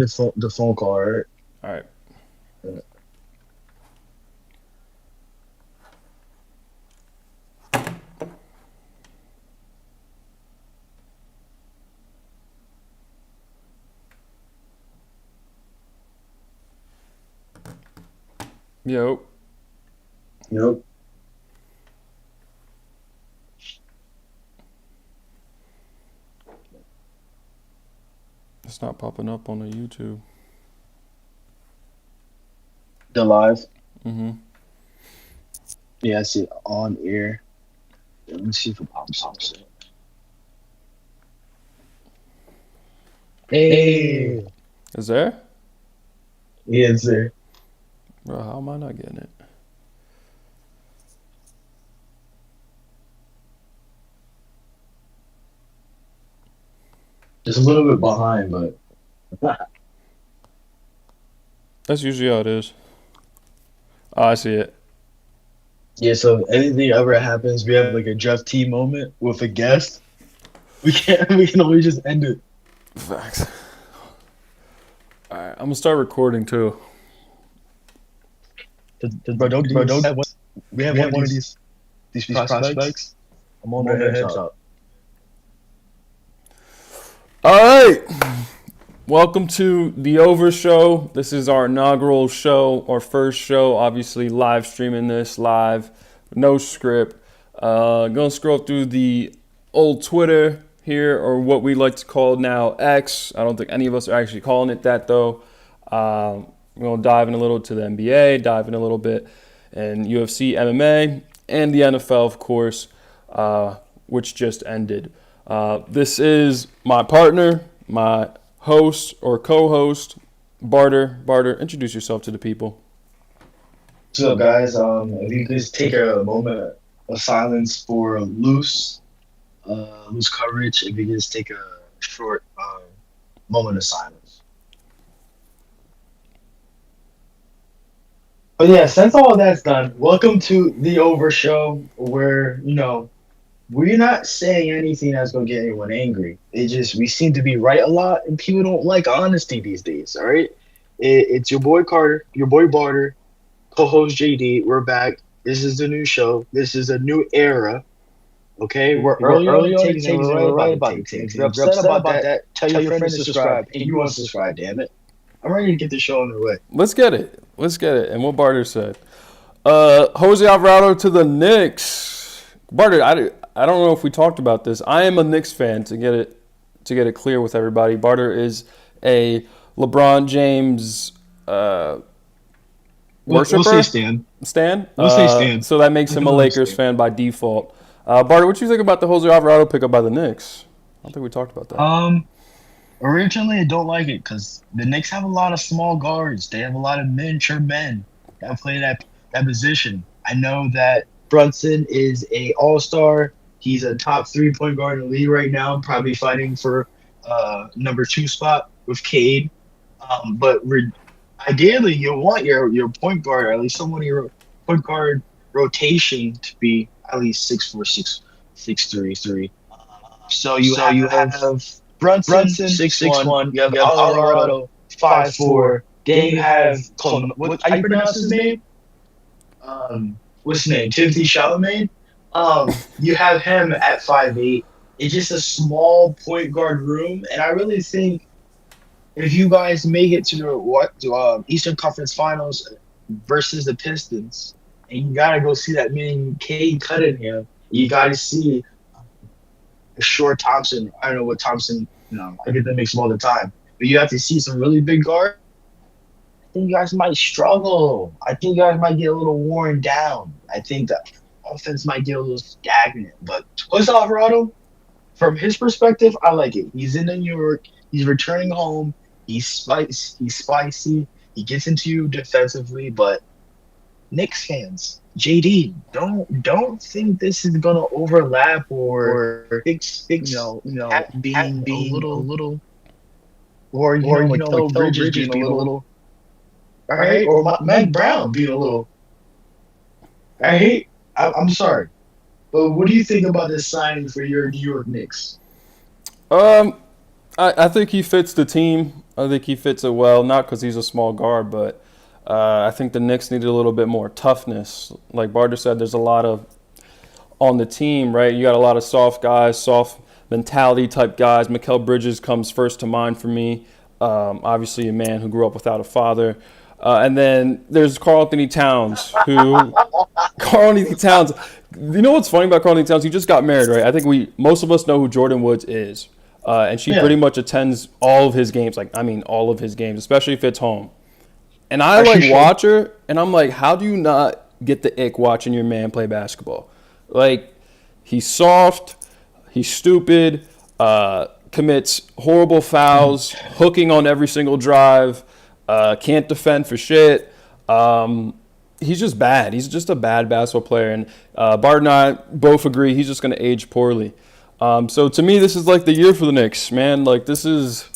the phone call, right? All right. Uh, Yo, Yep. it's not popping up on the YouTube. The live. Mm-hmm. Yeah, I see it on air. Let me see if it pops up. Hey, Is there? yeah, it's there. Bro, how am I not getting it? Just a little bit behind, but That's usually how it is. Oh, I see it. yeah. So anything ever happens, we have like a Jeff T moment with a guest. We can't. We can always just end it. Facts. All right, I'm gonna start recording too. Bro, don't we have one of these prospects. I'm on I'm on their their head head top. top. All right. Welcome to the Over Show. This is our inaugural show, our first show. Obviously, live streaming this live, no script. Gonna scroll through the old Twitter here, or what we like to call now X. I don't think any of us are actually calling it that though. We're gonna dive in a little to the NBA, dive in a little bit in UFC, MMA, and the NFL, of course, which just ended. This is my partner, my host or co-host, Barter. Barter, introduce yourself to the people. So, guys, if you could take a moment of silence for loose coverage, if you could just take a short moment of silence. But yeah, since all of that's done, welcome to the Over Show, where we're not saying anything that's gonna get anyone angry. It just we seem to be right a lot, and people don't like honesty these days. All right, it's your boy Carter, your boy Barter, co-host JD. We're back. This is the new show. This is a new era. Okay, we're We're early on the early on the takes and takes we're and right we're about right the about the takes. And if takes. you're And if you're upset upset about about that, that, tell tell your your friend to friend to subscribe, subscribe, and and you you unsubscribe. unsubscribe. Damn it! I'm ready to get the show on the way. Let's get it. Let's get it. And what Barter said. Jose Alvarado to the Knicks. Barter, I don't know if we talked about this. I am a Knicks fan to get it clear with everybody. Barter is a LeBron James We'll say worshiper, Stan. Stan. We'll say Stan. So that makes We him can a let him Lakers Stan. fan by default. Barter, what you think about the Jose Alvarado pickup by the Knicks? I don't think we talked about that. Um, Originally I don't like it because the Knicks have a lot of small guards. They have a lot of miniature men that play that position. I know that Brunson is a all-star. He's a top 3 point guard in the league right now, probably fighting for number two spot with Cade. But ideally, you want your point guard, or at least someone in your point guard rotation, to be at least 6'4", 6'3". So you So you have have Brunson Brunson 6'1". 6'1". You have You have Alvarado Alvarado 5'4". 5'4". Then Then you you have have what? how How you you pronounce pronounce his his name? name? What's his name? Timothy Chalamet. You have him at 5'8". It's just a small point guard room, and I really think if you guys make it to the Eastern Conference Finals versus the Pistons, and you gotta go see that man Cade Cunningham, you gotta see Short Thompson. I don't know what Thompson. I get them mixed all the time, but you have to see some really big guards. I think you guys might struggle. I think you guys might get a little worn down. I think the offense might get a little stagnant. But Jose Alvarado, from his perspective, I like it. He's in New York. He's returning home. He's spicy. He's spicy. He gets into you defensively. But Knicks fans, JD, don't think this is gonna overlap or Or fix Cat Cat being a being a little, little, or or Mikal Mikal Bridges Bridges being a being a little, little. all All right, right, or or Mike Mike Brown Brown being being a a little. little. I hate. I'm sorry, but what do you think about this signing for your New York Knicks? Um, I think he fits the team. I think he fits it well, not because he's a small guard, but I think the Knicks needed a little bit more toughness. Like Barter said, there's a lot of on the team, right? You got a lot of soft guys, soft mentality type guys. Mikal Bridges comes first to mind for me. Obviously, a man who grew up without a father. And then there's Karl Anthony Towns, who Karl Anthony Towns. You know what's funny about Karl Anthony Towns? He just got married, right? I think most of us know who Jordan Woods is, and she Yeah, pretty much attends all of his games. Like I mean, all of his games, especially if it's home. And I as she like should. watch her, and I'm like, how do you not get the ick watching your man play basketball? Like, he's soft, he's stupid, commits horrible fouls, hooking on every single drive, can't defend for shit. He's just bad. He's just a bad basketball player, and Bart and I both agree he's just going to age poorly. So to me, this is like the year for the Knicks, man. Like this is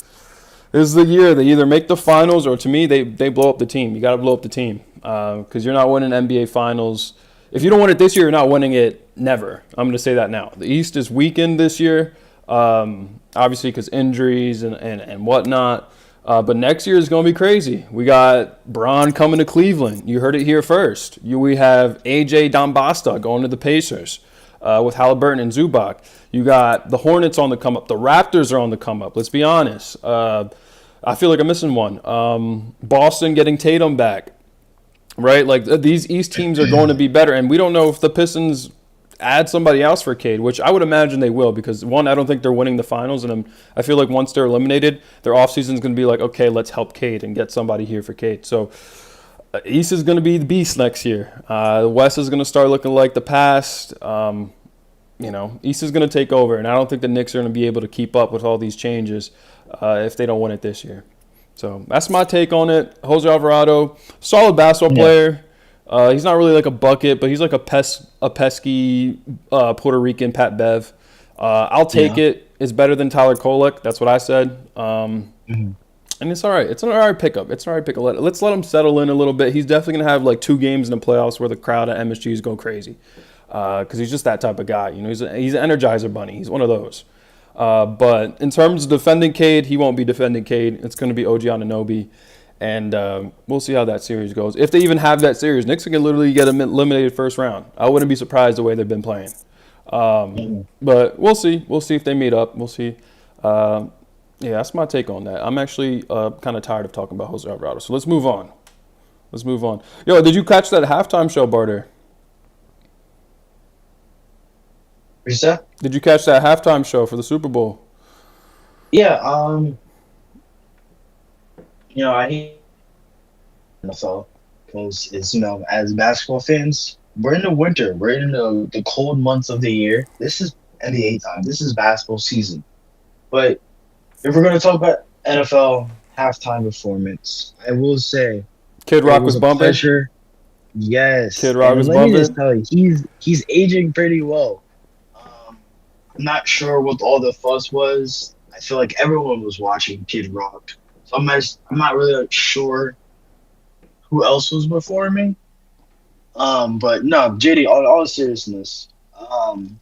the year they either make the finals or to me they blow up the team. You got to blow up the team because you're not winning NBA finals. If you don't win it this year, you're not winning it never. I'm going to say that now. The East is weakened this year, obviously because injuries and whatnot. But next year is going to be crazy. We got Braun coming to Cleveland. You heard it here first. We have AJ Dombasta going to the Pacers with Halliburton and Zubac. You got the Hornets on the come up. The Raptors are on the come up. Let's be honest. I feel like I'm missing one. Boston getting Tatum back, right? Like these East teams are going to be better, and we don't know if the Pistons add somebody else for Cade, which I would imagine they will because one, I don't think they're winning the finals, and I feel like once they're eliminated, their offseason is going to be like, okay, let's help Cade and get somebody here for Cade. So East is going to be the beast next year. The West is going to start looking like the past. East is going to take over, and I don't think the Knicks are going to be able to keep up with all these changes if they don't win it this year. So that's my take on it. Jose Alvarado, solid basketball Yeah, player. He's not really like a bucket, but he's like a pesky Puerto Rican Pat Bev. I'll take yeah. it. It's better than Tyler Kolek. That's what I said. Mhm. And it's all right. It's an all right pickup. It's an all right pickup. Let's let him settle in a little bit. He's definitely going to have like 2 games in the playoffs where the crowd at MSG is going crazy because he's just that type of guy. He's an Energizer bunny. He's one of those. But in terms of defending Cade, he won't be defending Cade. It's going to be OG Anunoby. And we'll see how that series goes. If they even have that series, Knicks can literally get eliminated first round. I wouldn't be surprised the way they've been playing. Mhm. But we'll see. We'll see if they meet up. We'll see. Yeah, that's my take on that. I'm actually kind of tired of talking about Jose Alvarado. So let's move on. Let's move on. Yo, did you catch that halftime show, Barter? What's that? Did you catch that halftime show for the Super Bowl? Yeah, I hate NFL because it's as basketball fans, we're in the winter, we're in the cold months of the year. This is NBA time. This is basketball season. But if we're gonna talk about NFL halftime performance, I will say Kid it Rock was was a bumping. pleasure. Yes, Kid Rock and was let me just bumping. tell you, he's aging pretty well. I'm not sure what all the fuss was. I feel like everyone was watching Kid Rock, so I'm not really like, sure who else was performing. But no, JD, all seriousness, um,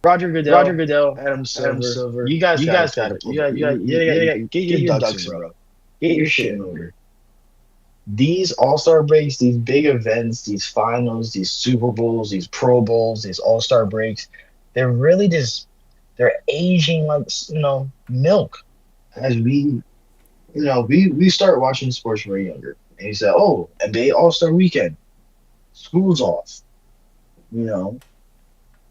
Roger Roger Goodell, Goodell, Adam Adam Silver, Silver. you guys You got to guys pull got it. to pull it. Get Get your your ducks ducks in a in a row. row. Get your shit in order. These All-Star breaks, these big events, these finals, these Super Bowls, these Pro Bowls, these All-Star breaks, they're really just they're aging like milk. As we start watching sports when we're younger, and you say, "Oh, NBA All-Star Weekend, school's off." You know,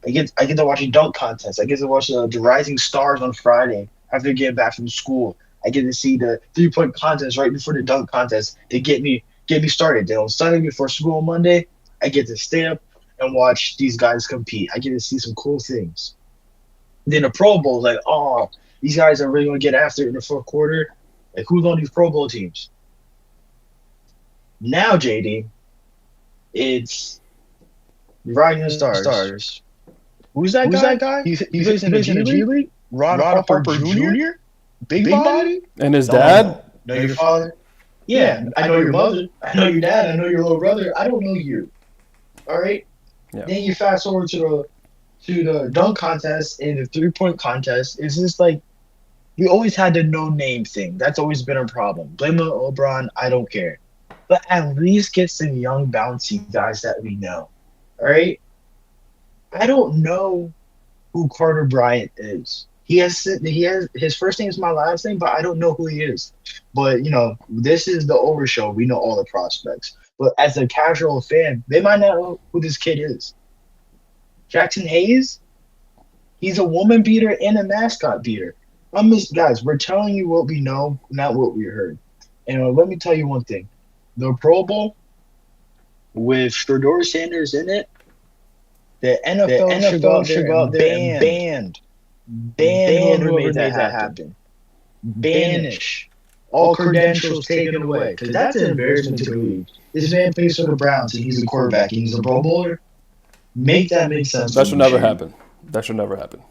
I get to watch a dunk contest. I get to watch the Rising Stars on Friday after getting back from school. I get to see the 3-point contest right before the dunk contest to get me started. Then on Sunday before school on Monday, I get to stay up and watch these guys compete. I get to see some cool things. Then the Pro Bowl, like, oh, these guys are really gonna get after it in the fourth quarter. Like, who's on these Pro Bowl teams? Now, JD, it's Rising Stars. Who's that Who's guy? that guy? He plays in the G League. League? Ron Ron Harper Harper Jr. Jr. Big Big body. body? And his No, dad? know your father. Yeah, I know your mother. I know your dad. I know your little brother. I don't know you. All right. Yeah. Then you fast forward to the dunk contest and the 3-point contest. It's just like We always had the no name thing. That's always been a problem. Blame it on LeBron. I don't care. But at least get some young, bouncy guys that we know. All right. I don't know who Carter Bryant is. He has his first name is my last name, but I don't know who he is. But this is the over show. We know all the prospects. But as a casual fan, they might not know who this kid is. Jackson Hayes, he's a woman beater and a mascot beater. Guys, we're telling you what we know, not what we heard. And let me tell you one thing: the Pro Bowl with Shador Sanders in it, the The NFL should go NFL out should there go out and there and ban ban whoever whoever made made that that happen. happen. Banish. All credentials taken away. Because that's an embarrassment to the league. This man plays for the Browns and he's a quarterback and he's a Pro Bowler. Make that make sense to That should me, never Shane. happen. That should never happen.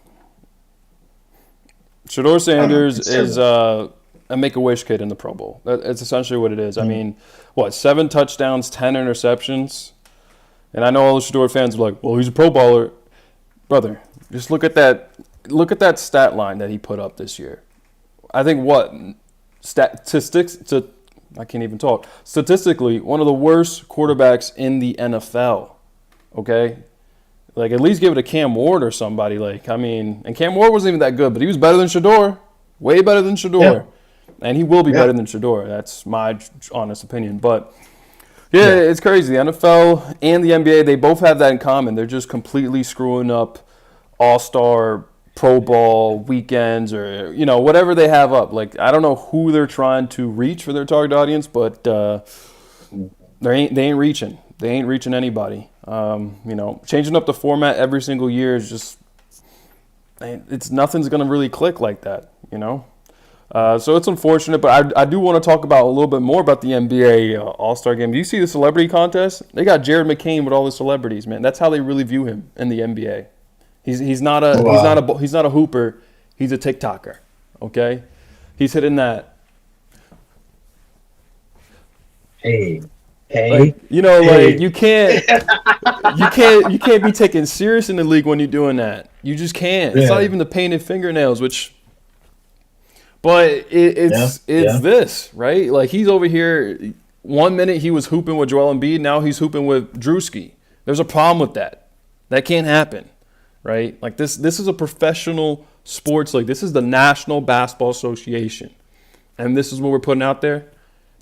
Shador I don't know. Sanders It's is terrible. a make-a-wish kid in the Pro Bowl. That's essentially what it is. I Mm. mean, what, 7 touchdowns, 10 interceptions? And I know all the Shador fans are like, well, he's a Pro Bowler. Brother, just look at that. Look at that stat line that he put up this year. I think what statistics to I can't even talk. Statistically, one of the worst quarterbacks in the NFL. Okay, like at least give it to Cam Ward or somebody. Like I mean, and Cam Ward wasn't even that good, but he was better than Shador, way better than Yeah. Shador, and he will be Yeah. better than Shador. That's my honest opinion. But yeah, Yeah. it's crazy. The NFL and the NBA, they both have that in common. They're just completely screwing up All-Star, Pro Bowl weekends, or whatever they have up. Like I don't know who they're trying to reach for their target audience, but they ain't reaching. They ain't reaching anybody. Changing up the format every single year is just it's nothing's gonna really click like that. So it's unfortunate, but I do want to talk about a little bit more about the NBA All-Star Game. Do you see the celebrity contest? They got Jared McCain with all the celebrities, man. That's how they really view him in the NBA. He's not a he's not Wow. a he's not a hooper. He's a TikToker. Okay, he's hitting that. Hey. Like Hey. like Hey. you can't be taken serious in the league when you're doing that. You just can't. It's not Yeah. even the painted fingernails, which. But Yeah. it's Yeah. this, right? Like he's over here. One minute he was hooping with Joel Embiid, now he's hooping with Drewski. There's a problem with that. That can't happen, right? Like this is a professional sports league. This is the National Basketball Association, and this is what we're putting out there.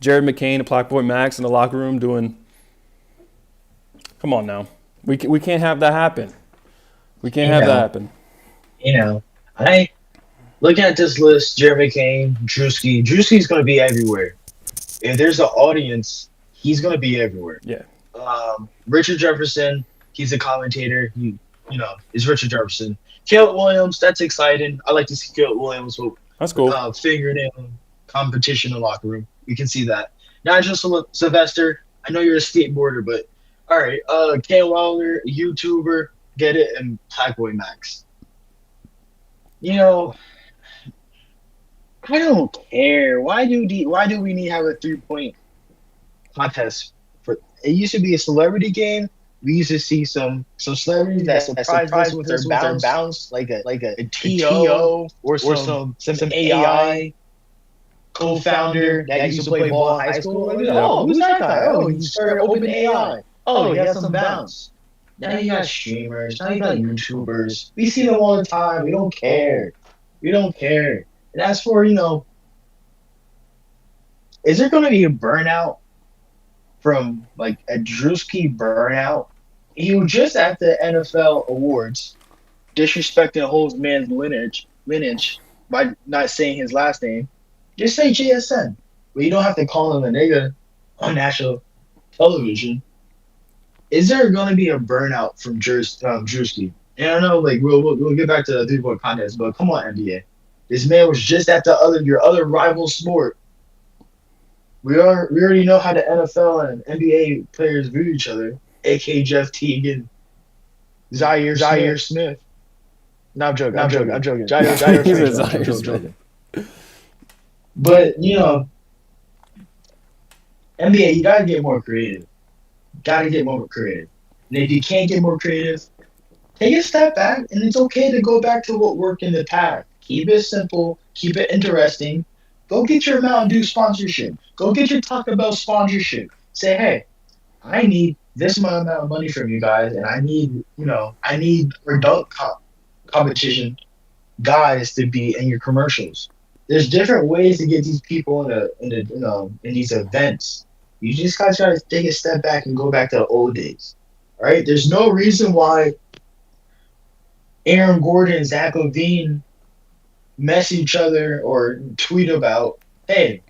Jared McCain and Black Boy Max in the locker room doing. Come on now, we can't have that happen. We can't You have that know. happen. You know. I looking at this list, Jeremy Kane, Drewski. Drewski's gonna be everywhere. If there's an audience, he's gonna be everywhere. Yeah, Richard Jefferson, he's a commentator. Is Richard Jefferson. Caleb Williams, that's exciting. I like to see Caleb Williams with that's cool. fingernail competition in the locker room. You can see that. Nigel Sylvester, I know you're a skateboarder, but all right. Ken Wilder, YouTuber, get it, and Blackboy Max. You know, I don't care. Why do we need to have a 3 point contest for it used to be a celebrity game. We used to see some celebrities that surprised us with their bounce, a TO or some AI co-founder that used to play ball in high school. Like, Yep. oh, who's that guy? Oh, he started open AI. Oh, he has some bounce. Now you got streamers. Now you got YouTubers. We see them all the time. We don't care. We don't care. And as for is there going to be a burnout from like a Drewski burnout? He was just at the NFL awards, disrespecting a whole man's lineage by not saying his last name. Just say JSN. But you don't have to call him a nigga on national television. Is there going to be a burnout from Drewski? And I know, like we'll get back to the 3 point contest, but come on, NBA. This man was just at your other rival sport. We already know how the NFL and NBA players view each other, aka Jeff Teague and Zaire Smith. No, I'm joking. I'm joking. Jair He said Franklin. I'm Zaire joking. Smith. But NBA, you gotta get more creative. Gotta get more creative. And if you can't get more creative, take a step back, and it's okay to go back to what worked in the past. Keep it simple. keep it interesting. Go get your Mountain Dew sponsorship. Go get your Taco Bell sponsorship. Say, hey, I need this amount of money from you guys, and I need our competition guys to be in your commercials. There's different ways to get these people in these events. You just gotta try to take a step back and go back to the old days. All right. There's no reason why Aaron Gordon and Zach Levine mess each other or tweet about, hey,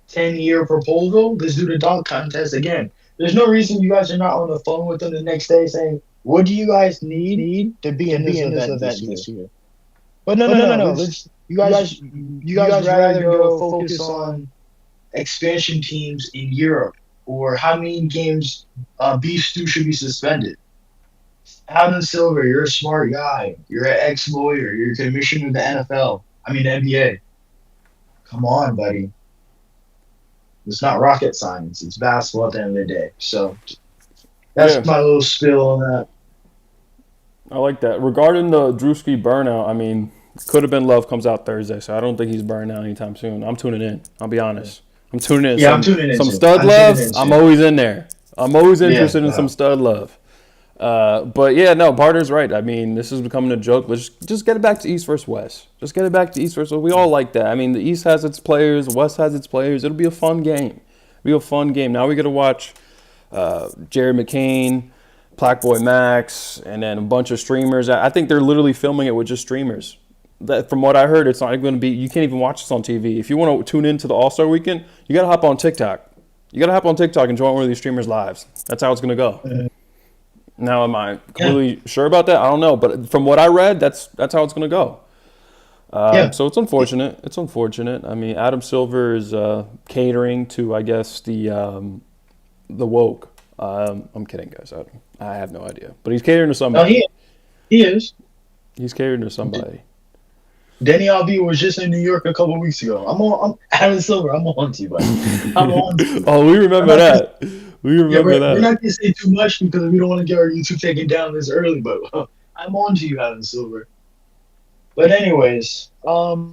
10-year proposal, let's do the dunk contest again. There's no reason you guys are not on the phone with them the next day saying, what do you guys need to be in this event this year? But no, But no, no, no, no. no. Let's you guys rather go focus on expansion teams in Europe or how many games Beef Stew should be suspended. Adam Silver, you're a smart guy. You're an ex-lawyer. You're a commissioner of the NFL. I mean, the NBA. Come on, buddy. It's not rocket science. It's basketball at the end of the day. So Yeah, that's my little spill on that. I like that. Regarding the Drewski burnout, I mean, could have been love comes out Thursday, so I don't think he's burning out anytime soon. I'm tuning in. I'll be honest. I'm tuning in. Yeah, I'm tuning in Some soon. stud I'm tuning love. in I'm soon. always in there. I'm always Yeah. interested in some stud love. But yeah, no, Barter's right. I mean, this is becoming a joke. Let's just get it back to East versus West. Just get it back to East versus West. We all like that. I mean, the East has its players, the West has its players. It'll be a fun game. It'll be a fun game. Now we got to watch Jared McCain, Blackboy Max, and then a bunch of streamers. I think they're literally filming it with just streamers. That, from what I heard, it's not even going to be. You can't even watch this on TV. If you want to tune into the All Star Weekend, you got to hop on TikTok. You got to hop on TikTok and join one of these streamers' lives. That's how it's going to go. Now, am I Yeah. completely sure about that? I don't know, but from what I read, that's how it's going to go. Yeah. So it's unfortunate. It's unfortunate. I mean, Adam Silver is catering to, I guess, the woke. I'm kidding, guys. I have no idea, but he's catering to No, somebody. he is. He's catering to somebody. Denny Alvey was just in New York a couple weeks ago. I'm Adam Silver. I'm on to you, buddy. I'm on to you. Oh, we I'm remember not gonna, that. We yeah, remember we're that. not gonna say too much because we don't want to get our YouTube taken down this early. But I'm on to you, Adam Silver. But anyways, how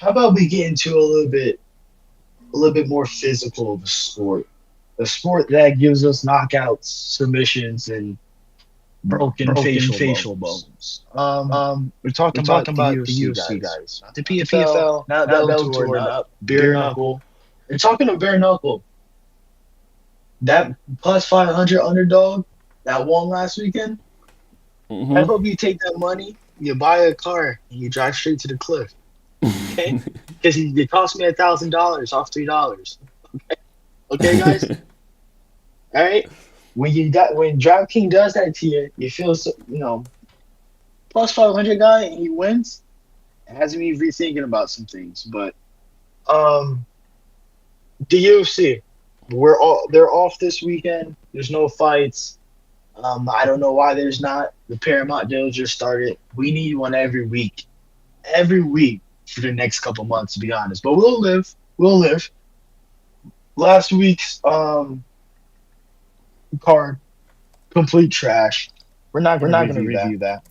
about we get into a little bit more physical of a sport that gives us knockouts, submissions, and broken facial bones. We're talking about the UFC guys, not the PFL, not Bellator, not bare knuckle. We're talking to bare knuckle. That plus 500 underdog that won last weekend. I Hmm. hope you take that money, you buy a car, and you drive straight to the cliff. Okay, because it cost me $1,000 off $3. Okay, guys. All right. When DraftKings does that to you, you feel so, plus 500 guy and he wins. It has me rethinking about some things. But um, the UFC, they're off this weekend. There's no fights. I don't know why there's not. The Paramount deal just started. We need one every week for the next couple months, to be honest. But we'll live. We'll live. Last week's card, complete trash. We're not going to review that.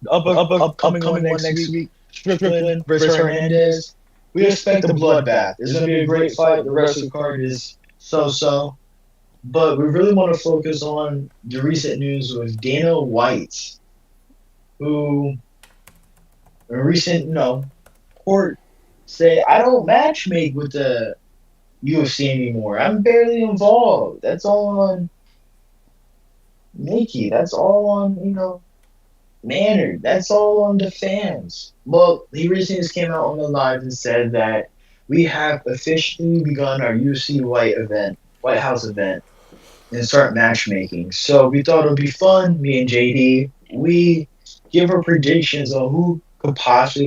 Upcoming one next week, Strickland versus Hernandez. We expect a bloodbath. It's going to be a great fight. The rest of the card is so-so. But we really want to focus on the recent news with Dana White, who, in a recent, court, say, I don't matchmake with the UFC anymore. I'm barely involved. That's all on Mickey. That's all on, Maynard. That's all on the fans. Well, he recently just came out on the live and said that we have officially begun our UFC White House event, and start matchmaking. So we thought it would be fun, me and JD. We give our predictions on who could possible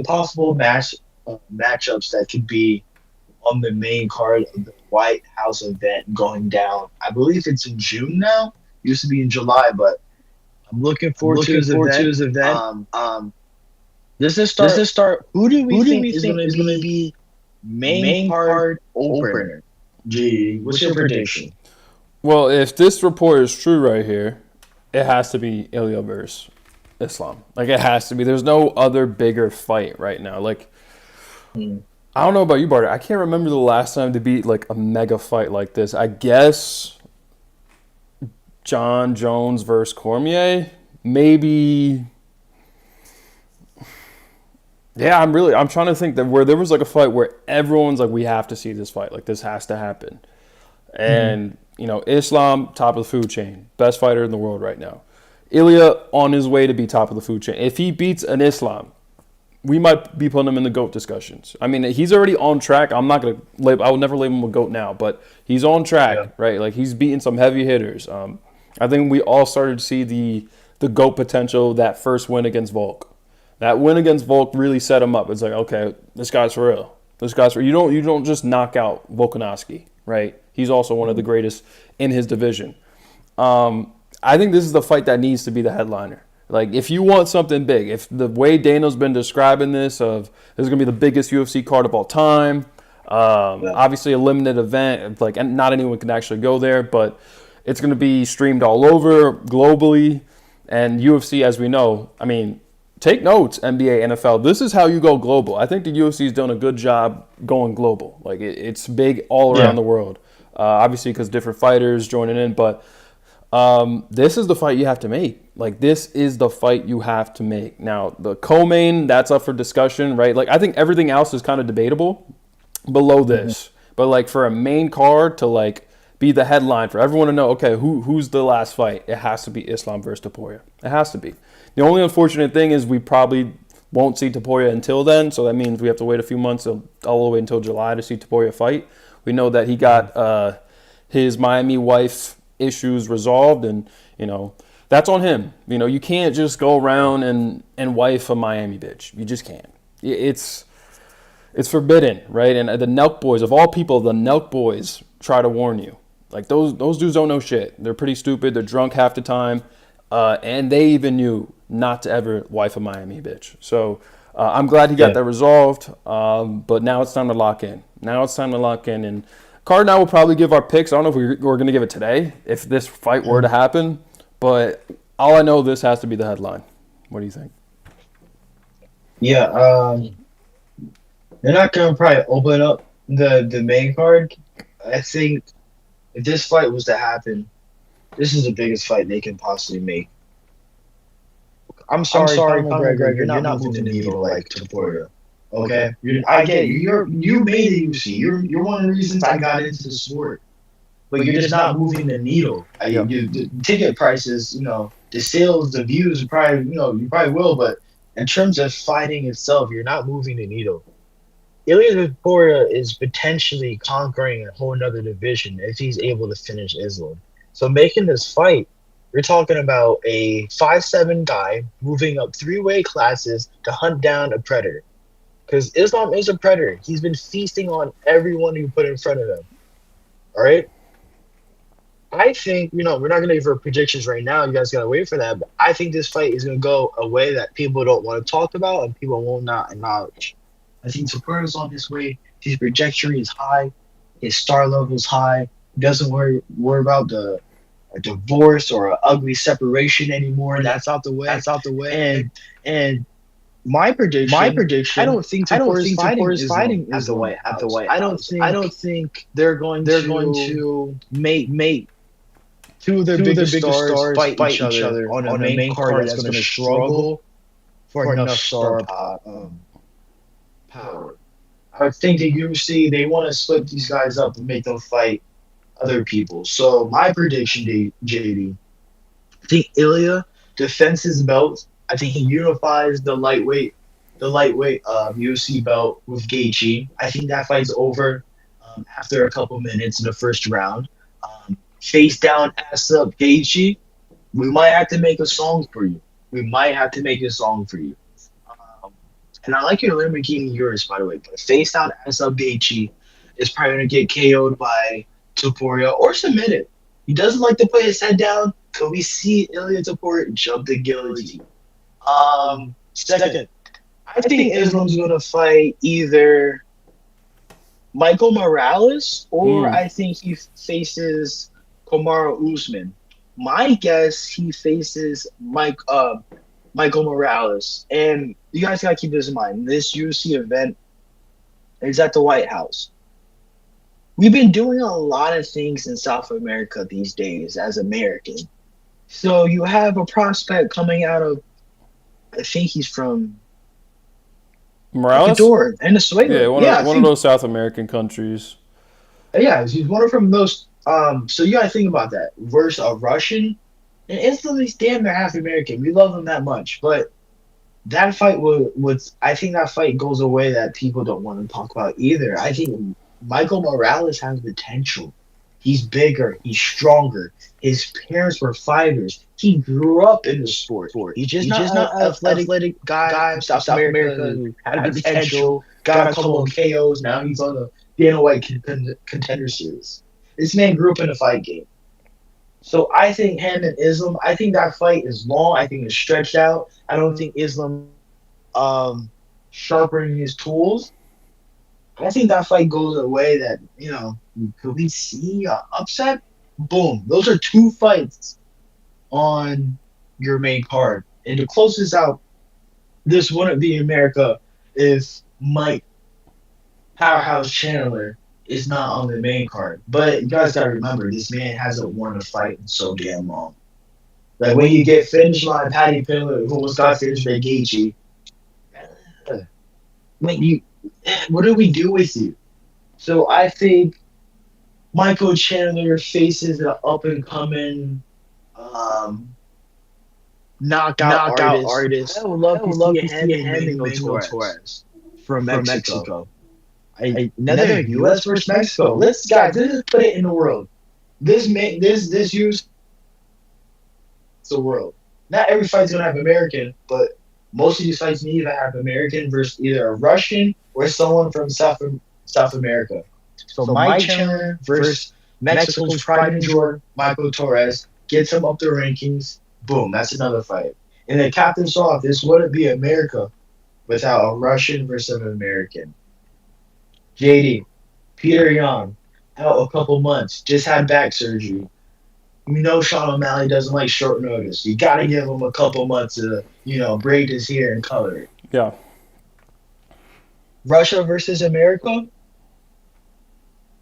matchups that could be on the main card of the White House event going down. I believe it's in June now. Used to be in July, but I'm looking forward to his event. This is start. Who do we think is going to be main card opener? G, what's your prediction? Well, if this report is true right here, it has to be Ilya Verse. Islam. Like it has to be. There's no other bigger fight right now. Like Mm. I don't know about you, Barter. I can't remember the last time to beat like a mega fight like this. I guess John Jones versus Cormier. Maybe. Yeah, I'm trying to think that where there was like a fight where everyone's like, we have to see this fight. Like this has to happen. Mhm. And Islam top of the food chain, best fighter in the world right now. Ilya on his way to be top of the food chain. If he beats an Islam, we might be putting him in the GOAT discussions. I mean, he's already on track. I'm not gonna label. I would never label him a GOAT now, but he's on Yeah. track, right? Like he's beating some heavy hitters. I think we all started to see the GOAT potential that first win against Volk. That win against Volk really set him up. It's like, okay, this guy's for real. This guy's for you don't just knock out Volkanovski, right? He's also one of the greatest in his division. I think this is the fight that needs to be the headliner. Like, if you want something big, if the way Daniel's been describing this, of this is gonna be the biggest UFC card of all time, Yeah. obviously a limited event, like, and not anyone can actually go there, but it's gonna be streamed all over globally, and UFC, as we know, I mean, take notes, NBA, NFL. This is how you go global. I think the UFC has done a good job going global. Like, it's big all around Yeah. the world. Obviously, because different fighters joining in, but this is the fight you have to make. Like, this is the fight you have to make. Now, the co-main, that's up for discussion, right? Like, I think everything else is kind of debatable below Mhm. this. But, like, for a main card to, like, be the headline for everyone to know, okay, who's the last fight? It has to be Islam versus Topuria. It has to be. The only unfortunate thing is we probably won't see Topuria until then, so that means we have to wait a few months, all the way until July to see Topuria fight. We know that he got his Miami wife issues resolved, and that's on him. You can't just go around and wife a Miami bitch. You just can't. It's forbidden, right? And the Nelk boys, of all people, the Nelk boys try to warn you. Like those dudes don't know shit. They're pretty stupid. They're drunk half the time, and they even knew not to ever wife a Miami bitch. So I'm glad he got Yeah. that resolved. But now it's time to lock in. Now it's time to lock in. And Card and I will probably give our picks. I don't know if we're going to give it today if this fight were to happen. But all I know, this has to be the headline. What do you think? Yeah. They're not gonna probably open up the main card. I think if this fight was to happen, this is the biggest fight they can possibly make. I'm I'm sorry, sorry, Conor Conor McGregor, McGregor, you're you're not not moving moving the the needle needle like like Topuria. Topuria. Okay, Okay, I get you. You made the UFC. You're one of the reasons I got into the sport. But you're just not moving the needle. Yep. The ticket prices, the sales, the views, probably, you probably will. But in terms of fighting itself, you're not moving the needle. Ilya Topuria is potentially conquering a whole nother division if he's able to finish Islam. So making this fight, we're talking about a 5'7" guy moving up three weight classes to hunt down a predator. Because Islam is a predator. He's been feasting on everyone you put in front of him. All right. I think, we're not going to give our predictions right now. You guys got to wait for that. But I think this fight is going to go a way that people don't want to talk about and people will not acknowledge. I think Sakurai's on his way. His trajectory is high. His star level is high. He doesn't worry about a divorce or an ugly separation anymore. That's out the way. that's out the way. And my My prediction, I prediction, don't think I don't Tapour think fighting Topuria is Islam fighting at the Islam White at the House. White I don't House. I think don't think they're going they're going to to make two of their two of their biggest biggest stars stars fight fight each each other other on a on a main main card card that's that's going going to to struggle struggle for for enough enough star star power. I think the UFC, they want to split these guys up and make them fight other people. So my prediction, JD, I think Ilya defends his belt. I think he unifies the lightweight UFC belt with Gaethje. I think that fight's over after a couple minutes in the first round. Face down, ass up, Gaethje. We might have to make a song for you. We might have to make a song for you. Um, and I like your Lamborghini yours, by the way. But face down, ass up, Gaethje is probably gonna get KO'd by Topuria or submitted. He doesn't like to put his head down. Could we see Ilya Topuria jump the guillotine? Second, I I think think Islam's Islam's gonna fight either Michael Morales or Mm. I think he faces Kamaru Usman. My guess, he faces Michael Morales. And you guys gotta keep this in mind. This UFC event is at the White House. We've been doing a lot of things in South America these days as Americans. So you have a prospect coming out of, I think he's from Morales? Ecuador, Yeah, Venezuela. one of Yeah, I one of think those South American countries. yeah, he's one of from those. So you gotta think about that. Versus a Russian, and instantly damn near half American. We love him that much, but that fight was I think that fight goes away that people don't want to talk about either. I think Michael Morales has potential. He's bigger, he's stronger. His parents were fighters. He grew up in the sport. He's just He's not just an not an athletic athletic guy guy from from South South America America who who had had potential, potential, got got a a couple couple of of KOs. Now he's on the Dana White contender series. This man grew up in a fight game. So I think him and Islam, I think that fight is long. I think it's stretched out. I don't think Islam sharpening his tools. I think that fight goes away that, could we see a upset? Boom. Those are two fights on your main card. And to close this out, this wouldn't be America if Mike Powerhouse Chandler is not on the main card. But you guys gotta remember, this man hasn't won a fight in so damn long. Like when you get finish line Patty Pillar, who almost got finished by Gaethje, like you, what do we do with you? So I think Michael Chandler faces an up and coming um, knockout knockout artist. I artist. would love I to would see love to him see and him and Mango Mango Torres Torres from from Mexico. Mexico. Another U.S. versus Mexico. Let's guys, let's just put it in the world. This use the world. Not every fight's gonna have American, but most of these fights need to have American versus either a Russian or someone from South America. So So Mike Mike Chandler Chandler versus versus Mexico's Mexico's pride pride and and joy, joy. Michael Torres, gets him up the rankings. Boom, that's another fight. And then Captain Soft, this wouldn't be America without a Russian versus an American. JD, Peter Yan, out a couple months, just had back surgery. We know Sean O'Malley doesn't like short notice. You got to give him a couple months to, braid his hair and color it. Yeah. Russia versus America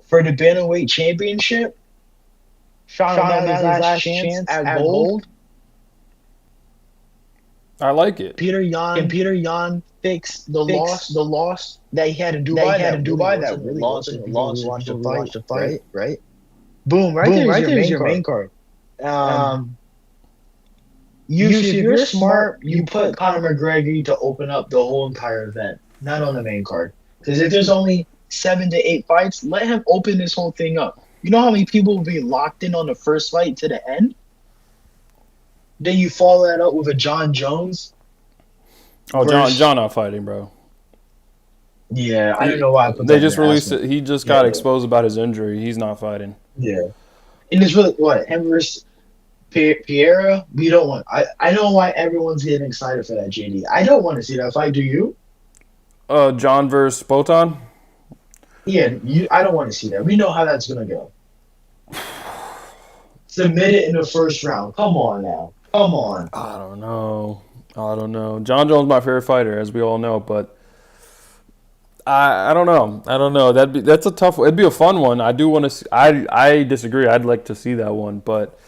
for the bantamweight championship. Sean Sean O'Malley's O'Malley's last last chance chance at at gold. gold. I like it. Peter Can Yan Peter Yan fixed the fix loss the loss that he had in that he Dubai. had That in really Dubai? That wasn't a really loss if wasn't a people loss really if watched the people really fight, watched the right? fight, right? Boom, right Boom, there is right your there is main your main card. card. You see, See, if if you're you're smart, smart, you you put put Conor Conor. McGregor to open up the whole entire event, not on the main card. Because if there's only 7 to 8 fights, let him open this whole thing up. You know how many people will be locked in on the first fight to the end? Then you follow that up with a John Jones Oh, John, versus. John not fighting, bro. Yeah, I don't He, know why I put they that in just the released announcement. it. He just got Yeah, exposed about his injury. He's not fighting. yeah. And it's really what him versus Piera. We don't want. I know why everyone's getting excited for that, JD. I don't want to see that fight. Do you? John versus Botan. Yeah, you. I don't want to see that. We know how that's gonna go. Submit it in the first round. Come on now. Come on. I don't know. I don't know. John Jones my favorite fighter, as we all know, but I don't know. I don't know. That's a tough. It'd be a fun one. I do want to. I disagree. I'd like to see that one, but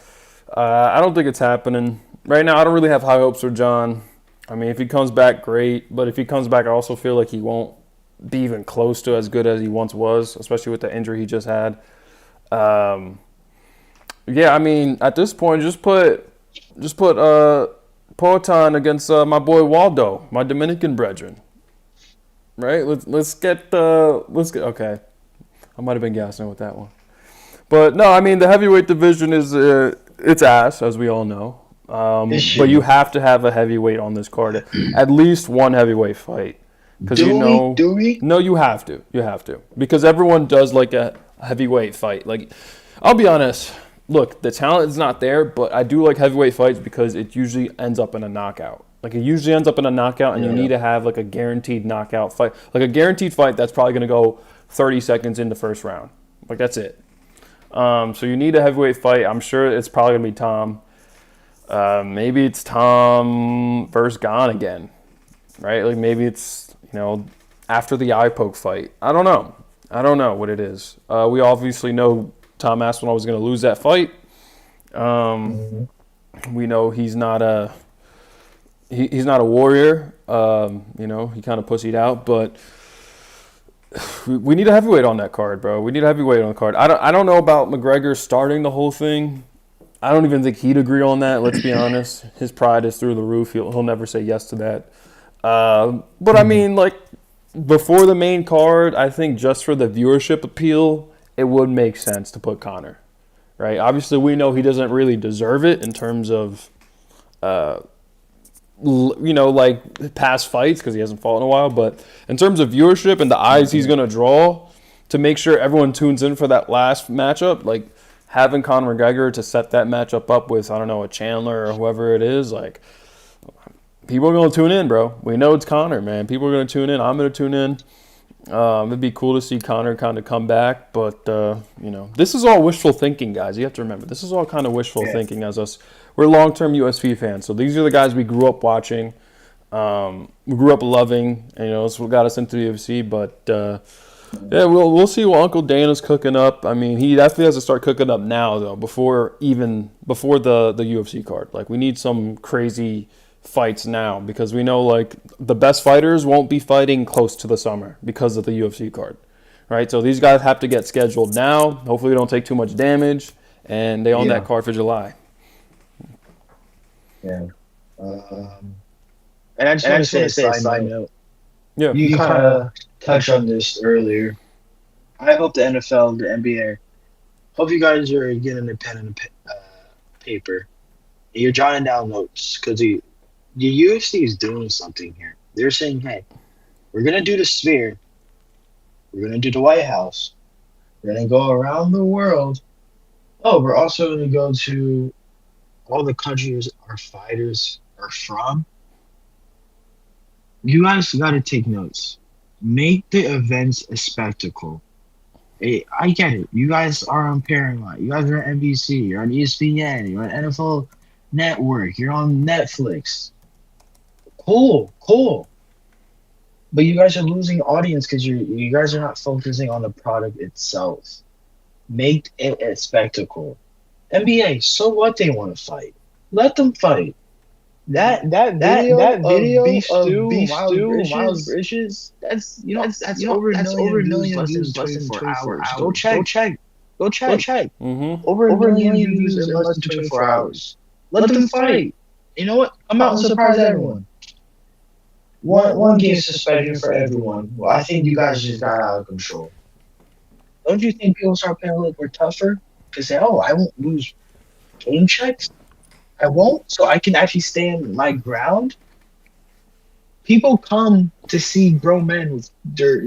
I don't think it's happening right now. I don't really have high hopes for John. I mean, if he comes back, great. But if he comes back, I also feel like he won't be even close to as good as he once was, especially with the injury he just had. Um, yeah, I mean, at this point, just put Poatan against my boy Waldo, my Dominican brethren. Right? Let's get okay. I might have been gassing with that one, but no, I mean the heavyweight division is it's ass as we all know. It's But you shitty. have to have a heavyweight on this card, at least one heavyweight fight, because Do we? Do we? no, you have to, because everyone does like a heavyweight fight. Like, I'll be honest. Look, the talent is not there, but I do like heavyweight fights because it usually ends up in a knockout. Like, it usually ends up in a knockout, and you Yeah. need to have like a guaranteed knockout fight, like a guaranteed fight that's probably going to go 30 seconds in the first round. Like, that's it. So you need a heavyweight fight. I'm sure it's probably going to be Tom. Maybe it's Tom versus Gone again, right? Like maybe it's after the eye poke fight. I don't know. I don't know what it is. We obviously know Tom Aspinall was going to lose that fight. Mhm. We know he's not he's not a warrior. He kind of pussied out, but we need a heavyweight on that card, bro. We need a heavyweight on the card. I don't know about McGregor starting the whole thing. I don't even think he'd agree on that. Let's be honest. His pride is through the roof. He'll never say yes to that. But I Mhm. mean, like before the main card, I think just for the viewership appeal, it would make sense to put Connor. Right? Obviously, we know he doesn't really deserve it in terms of like past fights because he hasn't fought in a while. But in terms of viewership and the eyes he's Mhm. going to draw to make sure everyone tunes in for that last matchup, like having Conor McGregor to set that matchup up with, I don't know, a Chandler or whoever it is, like people are going to tune in, bro. We know it's Conor, man. People are going to tune in. I'm going to tune in. It'd be cool to see Conor kind of come back, but this is all wishful thinking, guys. You have to remember, this is all kind of wishful Yeah. thinking. As us, we're long-term USP fans, so these are the guys we grew up watching, we grew up loving. And, it's what got us into the UFC. But yeah, we'll see what Uncle Dana's cooking up. I mean, he definitely has to start cooking up now, though, before the UFC card. Like, we need some crazy fights now because we know like the best fighters won't be fighting close to the summer because of the UFC card, right? So these guys have to get scheduled now. Hopefully, they don't take too much damage, and they own that Yeah. card for July. Yeah. And I just want to say a side note. Yeah. You kind of touched on this earlier. I hope the NFL, the NBA, hope you guys are getting a pen and paper. You're jotting down notes because the UFC is doing something here. They're saying, hey, we're going to do the Sphere. We're going to do the White House. We're going to go around the world. Oh, we're also going to go to all the countries our fighters are from. You guys got to take notes. Make the events a spectacle. Hey, I get it. You guys are on Paramount. You guys are on NBC. You're on ESPN. You're on NFL Network. You're on Netflix. Cool, cool. But you guys are losing audience because you guys are not focusing on the product itself. Make it a spectacle. NBA, so what they want to fight? Let them fight. That That video that of video Beef of Stew, Beef Miles Stew, Miles Bridges, Bridges, that's that's over a that's million over a views million less than views less than 24 24 hours. Go hours. Go check, check. go Go check. check. Mm-hmm. Over a Over a million million views views in in less less than than 24 24 hours. hours. Let them fight. You know what? Come out and surprise everyone. One game suspension for everyone. Well, I think you guys just got out of control. Don't you think people start playing a little bit tougher? To say, oh, I won't lose game checks. I won't, so I can actually stand my ground. People come to see grown men with their,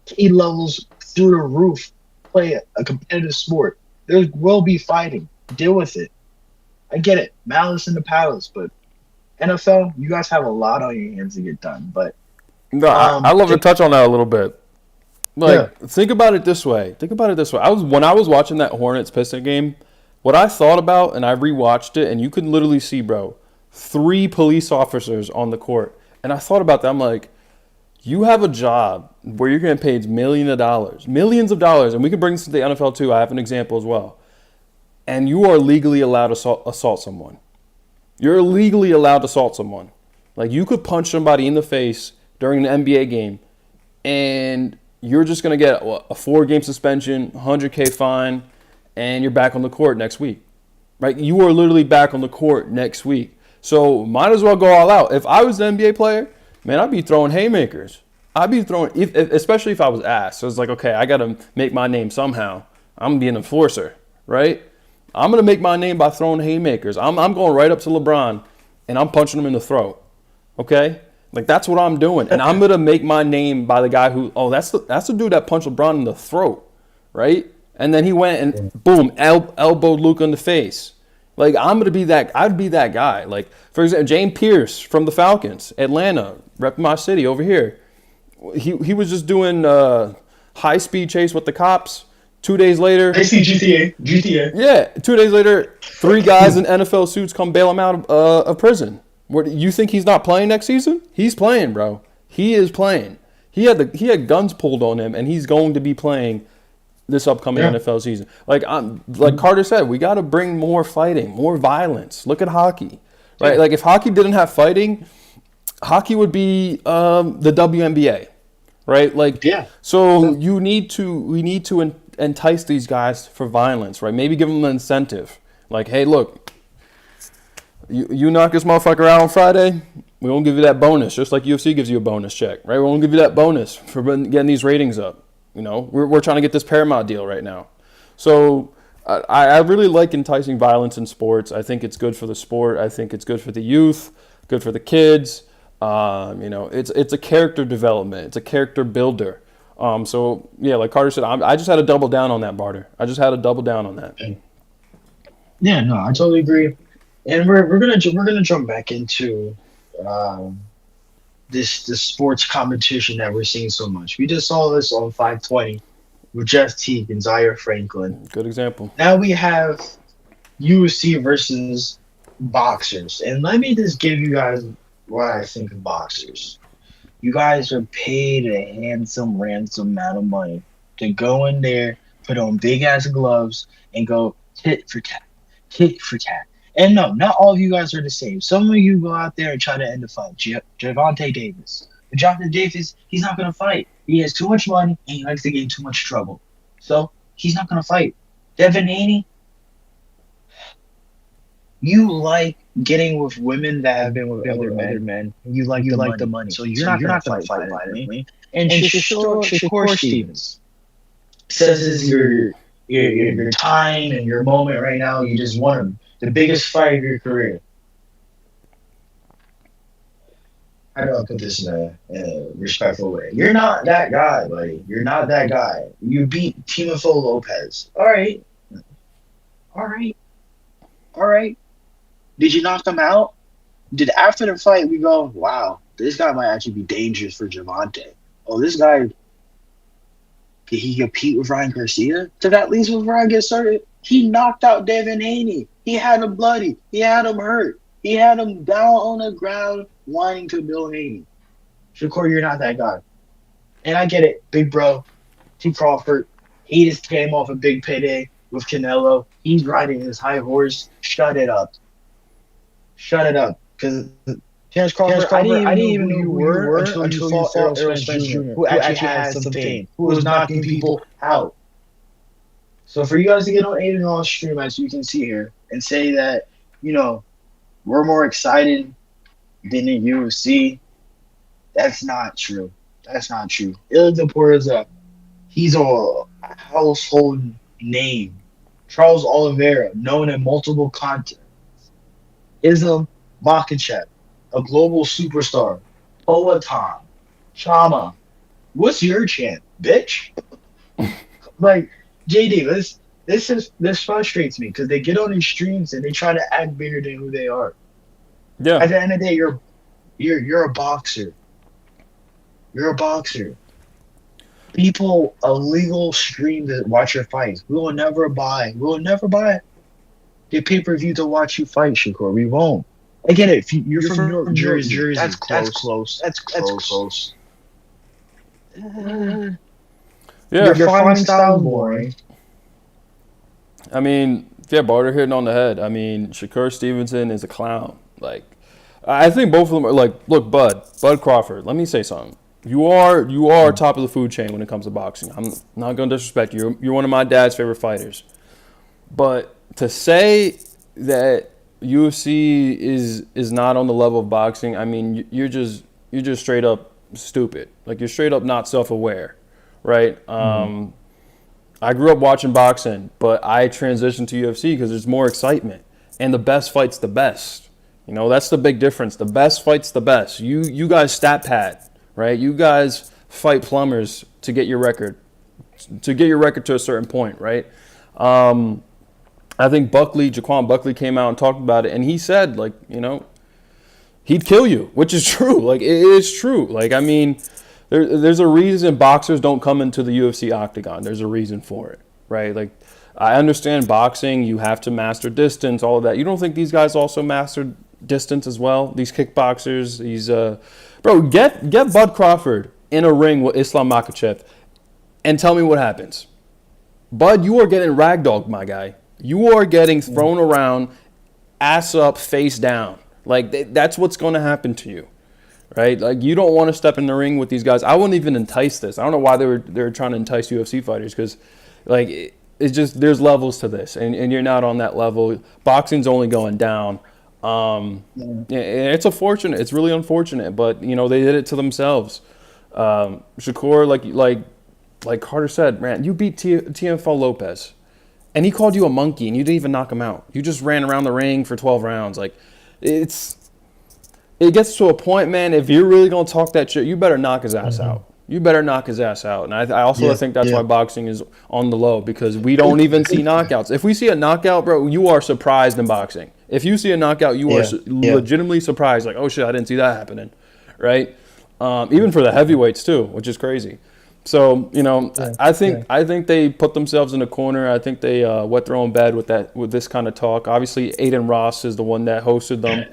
key levels through the roof play a competitive sport. There will be fighting. Deal with it. I get it. Malice in the palace, but NFL, you guys have a lot on your hands to get done. But No, I love to it, touch on that a little bit. yeah. Like, think about it this way. Think about it this way. When I was watching that Hornets Piston game, what I thought about, and I rewatched it, and you could literally see, bro, 3 police officers on the court, and I thought about that. I'm like, you have a job where you're getting paid millions of dollars, and we can bring this to the NFL too. I have an example as well, and you are legally allowed to assault someone. You're legally allowed to assault someone. Like you could punch somebody in the face during an NBA game, and you're just gonna get a 4 game suspension, 100K fine, and you're back on the court next week. Right? You are literally back on the court next week. So might as well go all out. If I was an NBA player, man, I'd be throwing haymakers. I'd be throwing, especially if I was asked. So it's like, okay, I gotta make my name somehow. I'm gonna be an enforcer, right? I'm gonna make my name by throwing haymakers. I'm going right up to LeBron, and I'm punching him in the throat. Okay, like that's what I'm doing, and I'm gonna make my name by the guy who, oh, that's the dude that punched LeBron in the throat, right? And then he went and boom, elbowed Luka in the face. Like I'm gonna be that. I'd be that guy. Like for example, James Pierce from the Falcons, Atlanta, rep my city over here. He was just doing high speed chase with the cops. 2 days later, Basically, GTA. GTA. yeah, 2 days later, three guys in NFL suits come bail him out of prison. What, you think he's not playing next season? He's playing, bro. He is playing. He had guns pulled on him, and he's going to be playing this upcoming Yeah. NFL season. Like Carter said, we got to bring more fighting, more violence. Look at hockey, right? Yeah. Like if hockey didn't have fighting, hockey would be the WNBA, right? Like, Yeah. so we need to entice these guys for violence, right? Maybe give them an incentive, like, hey, look, you knock this motherfucker out on Friday, we won't give you that bonus, just like UFC gives you a bonus check, right? We won't give you that bonus for getting these ratings up. You know, we're trying to get this Paramount deal right now. So I really like enticing violence in sports. I think it's good for the sport. I think it's good for the youth, good for the kids. It's a character development. It's a character builder. So yeah, like Carter said, I just had to double down on that, Barter. I just had to double down on that. Yeah, no, I totally agree. And we're gonna jump back into um, this sports competition that we're seeing so much. We just saw this on 520 with Jeff Teague and Zaire Franklin. Good example. Now we have UFC versus boxers, and let me just give you guys what I think of boxers. You guys are paid a handsome ransom amount of money to go in there, put on big ass gloves, and go tit for tat, tit for tat. And no, not all of you guys are the same. Some of you go out there and try to end the fight. Javante Davis. But Javante Davis, he's not going to fight. He has too much money and he likes to get in too much trouble. So he's not going to fight. Devin Haney, you like getting with women that have been with other men. You like the money. So you're not gonna fight with me. And Shakur Stevens says this is your time and your moment right now. You just won him. The biggest fight of your career. How do I put this in a respectful way? You're not that guy, buddy. You're not that guy. You beat Timofo Lopez. All right. All right. All right. Did you knock him out? Did after the fight we go, wow, this guy might actually be dangerous for Javante. Oh, this guy, did he compete with Ryan Garcia? Did at least with Ryan get started? He knocked out Devin Haney. He had him bloody. He had him hurt. He had him down on the ground whining to Bill Haney. Shakur, you're not that guy. And I get it, big bro. T. Crawford, he just came off a big payday with Canelo. He's riding his high horse. Shut it up. Shut it up. Because Terrence Crawford, I didn't even know who you were until you fought Errol Spence Jr., who actually has some fame, who was knocking people out. So for you guys to get on Aiden's stream, as you can see here, and say that, we're more excited than the UFC, that's not true. That's not true. Ilya Porza, he's a household name. Charles Oliveira, known in multiple continents. Islam Makhachev, a global superstar. Poatan, Chama. What's your chant, bitch? Like, JD, this frustrates me because they get on these streams and they try to act bigger than who they are. Yeah. At the end of the day, you're a boxer. You're a boxer. People illegal stream to watch your fights. We will never buy the pay-per-view to watch you fight, Shakur. We won't. I get it. If you're from New York, Jersey. That's close. That's close. Yeah. Your fighting style is boring. I mean, yeah, Barter hitting on the head. I mean, Shakur Stevenson is a clown. Like, I think both of them are like, look, Bud Crawford. Let me say something. You are top of the food chain when it comes to boxing. I'm not going to disrespect you. You're one of my dad's favorite fighters. But to say that UFC is not on the level of boxing, I mean, you're just straight up stupid. Like, you're straight up not self-aware, right? I grew up watching boxing, but I transitioned to UFC because there's more excitement, and the best fight's the best. That's the big difference. The best fight's the best. You guys stat pad, right? You guys fight plumbers to get your record to a certain point, right? I think Jaquan Buckley came out and talked about it, and he said, like, he'd kill you, which is true. Like, it is true. Like, I mean, there's a reason boxers don't come into the UFC octagon. There's a reason for it. right? Like, I understand boxing, you have to master distance, all of that. You don't think these guys also mastered distance as well? These kickboxers, bro, get Bud Crawford in a ring with Islam Makhachev and tell me what happens. Bud, you are getting ragdolled, my guy. You are getting Mm. thrown around, ass up, face down. Like, that's what's going to happen to you, right? Like, you don't want to step in the ring with these guys. I wouldn't even entice this. I don't know why they were trying to entice UFC fighters, because like it's just, there's levels to this, and you're not on that level. Boxing's only going down. Yeah. It's unfortunate. It's really unfortunate, but they did it to themselves. Shakur, like Carter said, man, you beat Tianfo Lopez, and he called you a monkey, and you didn't even knock him out. You just ran around the ring for 12 rounds. Like, it's it gets to a point, man. If you're really gonna talk that shit, you better knock his ass Mhm. out. You better knock his ass out. And I also Yeah, think that's yeah. why boxing is on the low, because we don't even see knockouts. If we see a knockout, bro, you are surprised in boxing. If you see a knockout, you are Yeah, yeah, legitimately surprised. Like, oh shit, I didn't see that happening, right? Even for the heavyweights too, which is crazy. So yeah, I yeah. think I think they put themselves in a corner. I think they wet their own bed with this kind of talk. Obviously, Aiden Ross is the one that hosted them.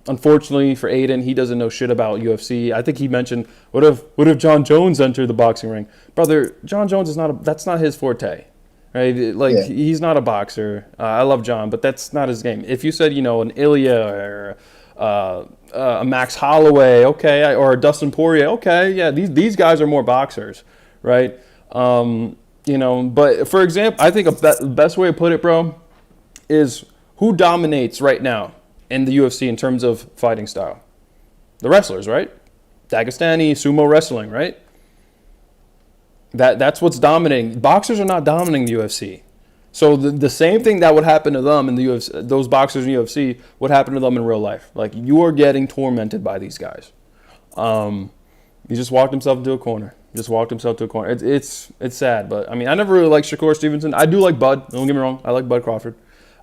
Unfortunately for Aiden, he doesn't know shit about UFC. I think he mentioned, what if John Jones entered the boxing ring, brother? John Jones is not that's not his forte, right? Like, Yeah. he's not a boxer. I love John, but that's not his game. If you said an Ilya or a Max Holloway, okay, or a Dustin Poirier, okay, yeah, these guys are more boxers, right? But for example, I think the best way to put it, bro, is who dominates right now in the UFC in terms of fighting style? The wrestlers, right? Dagestani, sumo wrestling, right? That's what's dominating. Boxers are not dominating the UFC. So the same thing that would happen to them in the UFC, those boxers in the UFC, would happen to them in real life. Like, you are getting tormented by these guys. He just walked himself into a corner. Just walked himself to a corner. It's sad, but I mean, I never really liked Shakur Stevenson. I do like Bud. Don't get me wrong. I like Bud Crawford.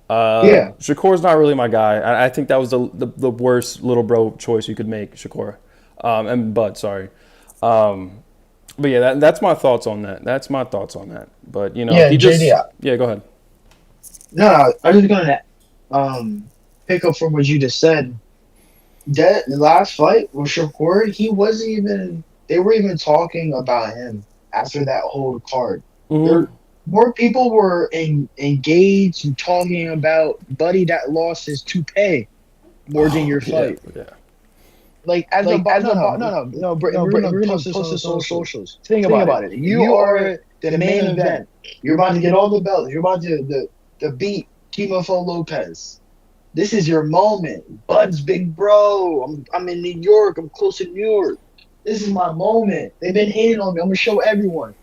Yeah. Shakur's not really my guy. I think that was the worst little bro choice you could make, Shakur. And Bud, sorry. But yeah, that's my thoughts on that. That's my thoughts on that. But Yeah, he JD. just, yeah, go ahead. No, I was gonna pick up from what you just said. That last fight with Shakur, he wasn't even. They were even talking about him after that whole card. Mm-hmm. There, more people were engaged and talking about Buddy that lost his toupee more than Oh your yeah, fight. yeah. Like as a no no no, we're gonna post this on socials. Think about it. You are the main event. You're about to get all the belts. You're about to the beat Timofo Lopez. This is your moment. Bud's big bro. I'm in New York. I'm close to New York. This is my moment. They've been hating on me. I'm gonna show everyone.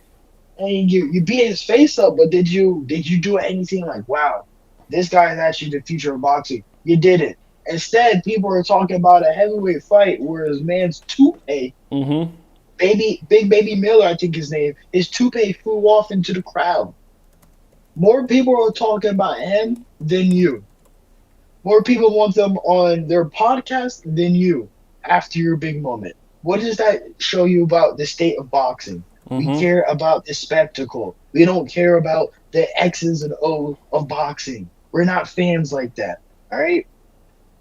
And you beat his face up, but did you do anything like, wow, this guy is actually the future of boxing? You didn't. Instead, people are talking about a heavyweight fight where his man's toupee, Mm-hmm. Big Baby Miller, I think his name, his toupee flew off into the crowd. More people are talking about him than you. More people want them on their podcast than you after your big moment. What does that show you about the state of boxing? We Mm-hmm. care about the spectacle. We don't care about the X's and O's of boxing. We're not fans like that. All right?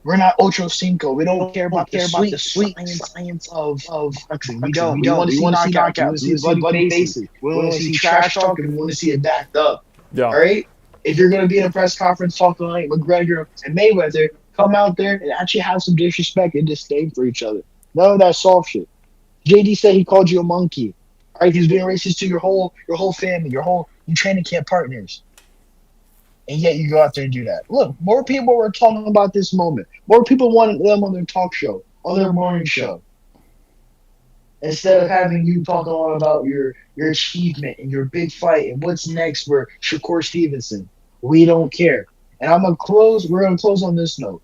We're not Ocho Cinco. We don't care about the sweet science of boxing. We don't. We want to see knockouts. We want to see bloody faces. We want to see trash talk, and we want to see it backed up. Yeah. All right? If you're going to be in a press conference talking like McGregor and Mayweather, come out there and actually have some disrespect and disdain for each other. None of that soft shit. JD said he called you a monkey. All right, he's being racist to your whole family, your training camp partners, and yet you go out there and do that. Look, more people were talking about this moment. More people wanted them on their talk show, on their morning show, instead of having you talk a lot about your achievement and your big fight and what's next for Shakur Stevenson. We don't care. And I'm gonna close. We're gonna close on this note.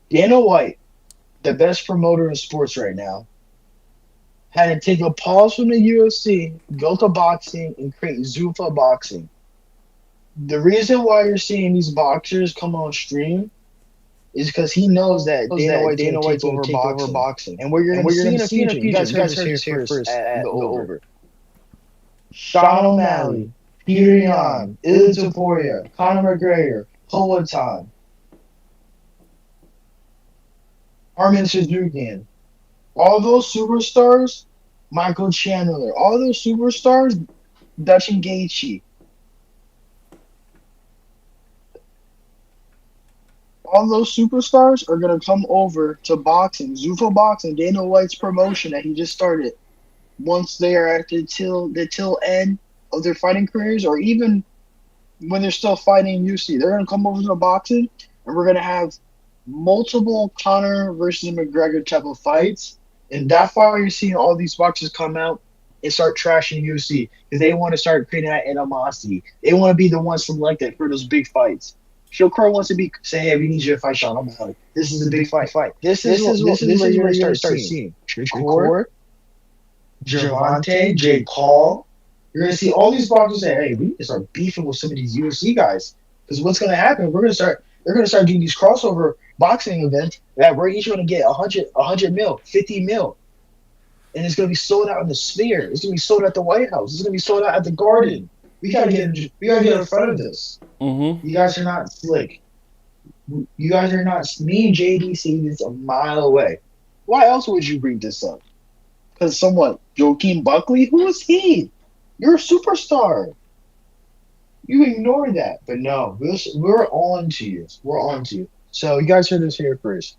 Dana White, the best promoter in sports right now, had to take a pause from the UFC, go to boxing, and create Zuffa Boxing. The reason why you're seeing these boxers come on stream is because he knows that Dana White's going to take over boxing. And what you're going to see in the future, you guys heard this here first at the Over. Sean O'Malley, Peter Yan, Ilya Topuria, Conor McGregor, Poatan, Armin Suzukian. All those superstars, Michael Chandler, all those superstars, Dutch and Gaethje, all those superstars are gonna come over to boxing, Zuffa Boxing, Dana White's promotion that he just started. Once they are at the till end of their fighting careers, or even when they're still fighting UFC, they're gonna come over to the boxing, and we're gonna have multiple Conor versus McGregor type of fights, and that's why you're seeing all these boxers come out and start trashing UFC because they want to start creating that animosity. They want to be the ones selected for those big fights. Joe Crow wants to be say, "Hey, we need you to fight Sean O'Malley. This is a big fight. This is where you're gonna start seeing Shakur, Javante, Jake Paul. You're gonna see all these boxers say, "Hey, we need to start beefing with some of these UFC guys." Because what's gonna happen? They're gonna start doing these crossover boxing events that we're each gonna get 100 mil, 50 mil, and it's gonna be sold out in the Sphere. It's gonna be sold out at the White House. It's gonna be sold out at the Garden. We gotta get in front of this. Mm-hmm. You guys are not slick. You guys are not. Me and JD see this a mile away. Why else would you bring this up? Because someone, Joaquin Buckley, who is he? You're a superstar. You ignore that, but no, we're on to you. We're on to you. So you guys heard this here first.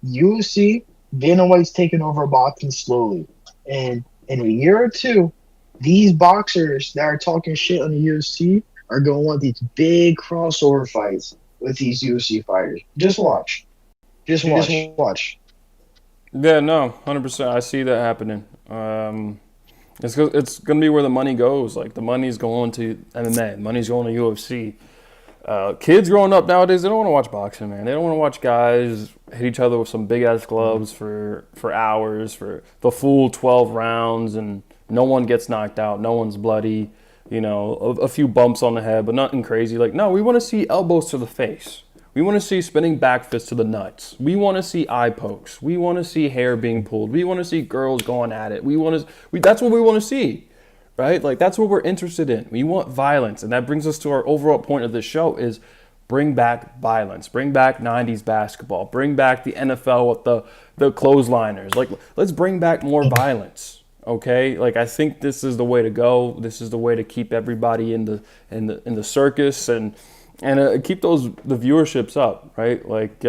UFC, Dana White's taking over boxing slowly, and in a year or two, these boxers that are talking shit on the UFC are going to want these big crossover fights with these UFC fighters. Just watch. Just watch. Yeah, no, 100%. I see that happening. It's going to be where the money goes. Like, the money's going to MMA, money's going to UFC. Kids growing up nowadays, they don't want to watch boxing, man. They don't want to watch guys hit each other with some big ass gloves for hours, for the full 12 rounds, and no one gets knocked out, no one's bloody, a few bumps on the head, but nothing crazy. Like, no, we want to see elbows to the face. We want to see spinning back fists to the nuts. We want to see eye pokes. We want to see hair being pulled. We want to see girls going at it. That's what we want to see. Right? Like, that's what we're interested in. We want violence. And that brings us to our overall point of this show is bring back violence. Bring back 90s basketball. Bring back the NFL with the clothesliners. Like, let's bring back more violence. Okay? Like, I think this is the way to go. This is the way to keep everybody in the circus and keep the viewerships up, right? Like,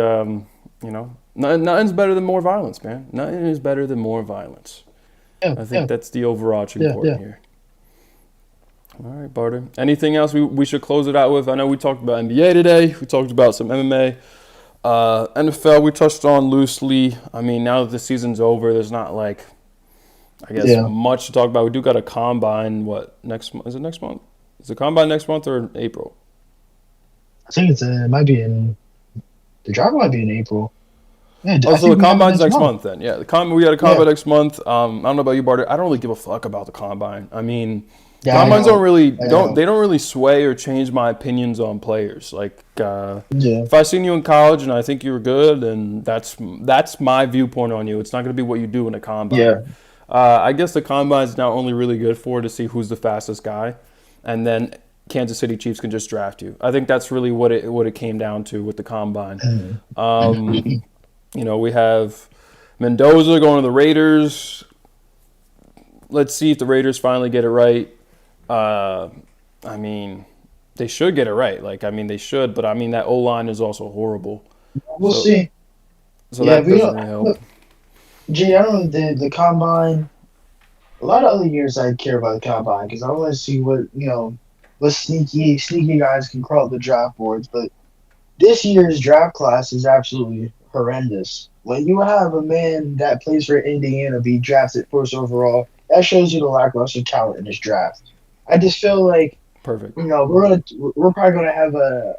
nothing's better than more violence, man. Nothing is better than more violence. I think that's the overarching point here. All right, Barter. Anything else we should close it out with? I know we talked about NBA today. We talked about some MMA. NFL we touched on loosely. I mean, now that the season's over, there's not much to talk about. We do got a combine. Next month? Is it next month? Is the combine next month or in April? I think it might be in the draft might be in April. Yeah, so the combine's next month then. Yeah, we got a combine next month. I don't know about you, Barter. I don't really give a fuck about the combine. I mean, combines don't really sway or change my opinions on players. Like, if I seen you in college and I think you were good, then that's my viewpoint on you. It's not going to be what you do in a combine. Yeah. I guess the combine is now only really good to see who's the fastest guy, and then Kansas City Chiefs can just draft you. I think that's really what it came down to with the combine. We have Mendoza going to the Raiders. Let's see if the Raiders finally get it right. I mean, they should get it right. They should, but that O-line is also horrible. We'll see. So that doesn't really help. Jay, I don't know the combine. A lot of other years I care about the combine because I want to see what sneaky guys can crawl up the draft boards. But this year's draft class is absolutely horrendous. When you have a man that plays for Indiana be drafted first overall, that shows you the lackluster talent in this draft. I just feel like perfect. We're probably gonna have a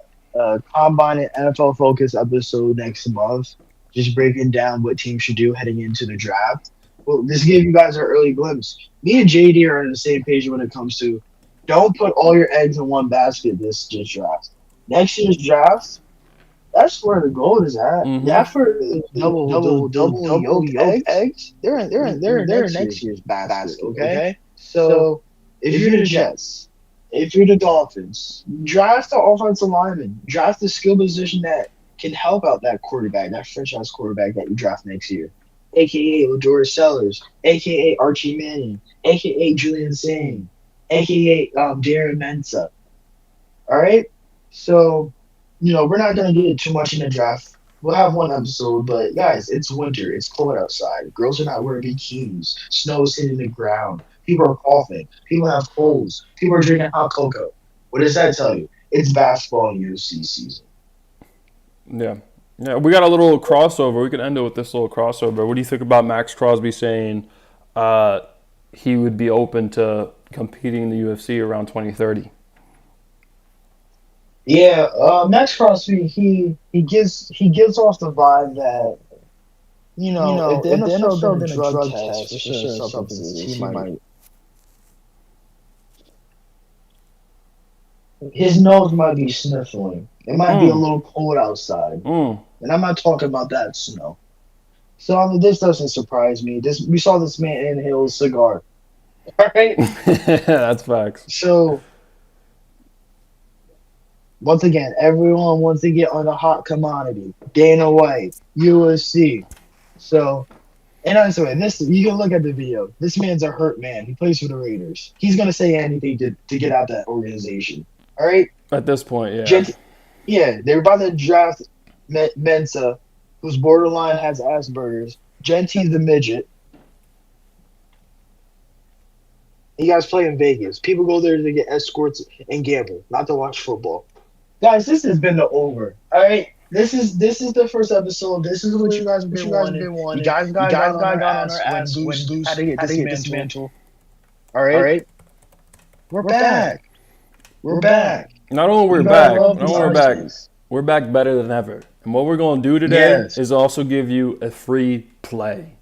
combine and NFL focus episode next month, just breaking down what teams should do heading into the draft. Well, this gave you guys an early glimpse. Me and JD are on the same page when it comes to don't put all your eggs in one basket this draft. Next year's draft, that's where the gold is at. Mm-hmm. That's for double yolk eggs. They're in next year's basket. Okay, so if you're the Jets, if you're the Dolphins, draft the offensive lineman, draft the skill position that can help out that quarterback, that franchise quarterback that you draft next year, aka Ladora Sellers, aka Archie Manning, aka Julian Singh, aka Darren Mensa. All right, so we're not gonna get too much in the draft. We'll have one episode, but guys, it's winter. It's cold outside. Girls are not wearing bikinis. Snow is hitting the ground. People are coughing. People have colds. People are drinking hot cocoa. What does that tell you? It's basketball and UFC season. Yeah. Yeah, we got a little crossover. We can end it with this little crossover. What do you think about Max Crosby saying uh, he would be open to competing in the UFC around 2030? Yeah, Max Crosby, he gives off the vibe that if the If the NFL did NFL a did a drug drug test test for for certain certain substances, substances, he he might might. his nose might be sniffling. It might be a Mm, little cold outside, mm. and I'm not talking about that snow. So I mean, this doesn't surprise me. This we saw this man inhale a cigar. All right. That's facts. So once again, everyone wants to get on a hot commodity. Dana White, USC. So and honestly, this you can look at the video. This man's a hurt man. He plays for the Raiders. He's gonna say anything to get out that organization. All right. At this point, yeah. Gent, yeah, they're about to draft Mensa, who's borderline has Asperger's. Gentie's the midget. You guys play in Vegas. People go there to get escorts and gamble, not to watch football. Guys, this has been the over. All right, this is the first episode. This is what you guys have What been you guys have wanting. been You wanting. guys You got guys on our got on our ass when ass when Goose had Goose to get had to get dismantled. dismantled. All All right, right, we're we're back. back. We're back. Not only we're You gotta back, love not these only Thursdays. we're back better than ever. And what we're going to do today Yes. is also give you a free play.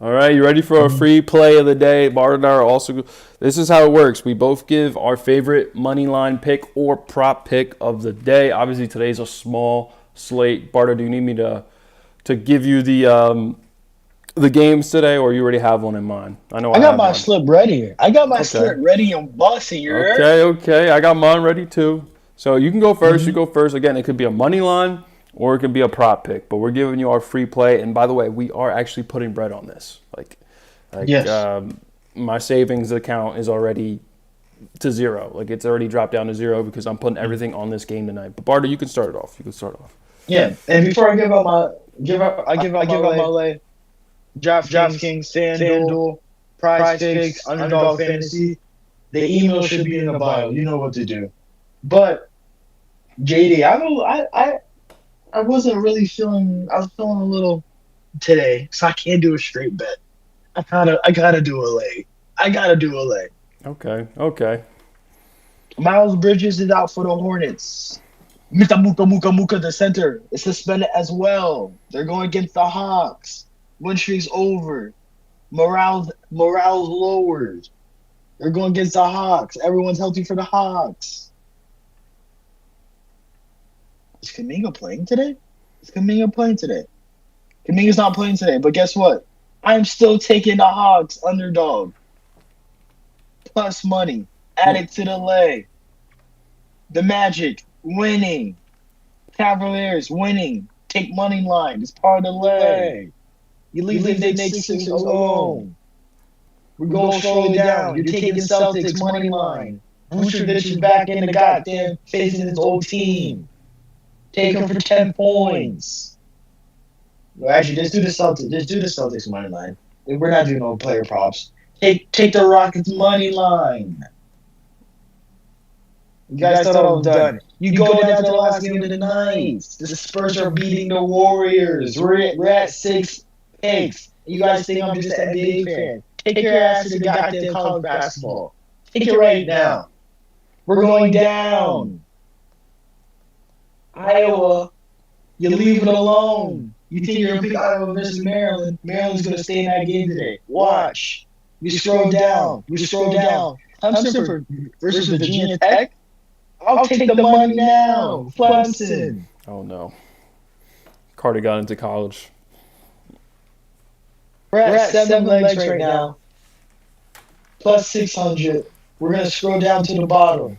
All right, you ready for a free play of the day? Bart and I are also. This is how it works. We both give our favorite money line pick or prop pick of the day. Obviously, today's a small slate. Barter, do you need me to give you the games today, or you already have one in mind? I know I I got have my one. slip ready. I got my Okay. slip ready and busting. You heard? Okay. I got mine ready too. So you can go first. You go first. Again, it could be a money line or it could be a prop pick. But we're giving you our free play. And by the way, we are actually putting bread on this. Like Yes. my savings account is already to zero. Like it's already dropped down to zero because I'm putting everything on this game tonight. But Barter, you can start it off. You can start off. Yeah. And before I give out my my lay, lay. DraftKings, FanDuel, Prize Prize Picks, Picks, Underdog Underdog Fantasy. Fantasy. The email should be in the bio. You know what to do. But JD, I wasn't really feeling. I was feeling a little today, so I can't do a straight bet. I gotta do a lay. I gotta do a lay. Okay. Miles Bridges is out for the Hornets. Mita Muka Muka Muka, the center, is suspended as well. They're going against the Hawks. Win streak's over. Morale's lowered. They're going against the Hawks. Everyone's healthy for the Hawks. Is Kaminga playing today? Is Kaminga playing today? Kaminga's not playing today, but guess what? I'm still taking the Hawks underdog. Plus money. Add it to the lay. The Magic winning. Cavaliers winning. Take money line. It's part of the lay. You leave the Knicks Sixers alone. We're going slowly down. You're taking Celtics money line. Vucevic is back in the goddamn facing his old team. Take him for 10 points. Well, actually, just do the Celtics. Just do the Celtics money line. We're not doing no player props. Take the Rockets money line. You guys thought I was done. You go down to the last game of the night. The Spurs are beating the Warriors. We're at 6 picks. You guys think I'm just an NBA fan. Take your ass to the goddamn college basketball. Take it right now. We're going down. Iowa, you leave it alone. You think you're going to pick Iowa versus Maryland. Maryland's going to stay in that game today. Watch. You scroll down. Clemson versus Virginia Tech. I'll take the money now. Clemson. Oh no. Carter got into college. We're at 7 legs right now. Plus 600. We're gonna scroll down to the bottom.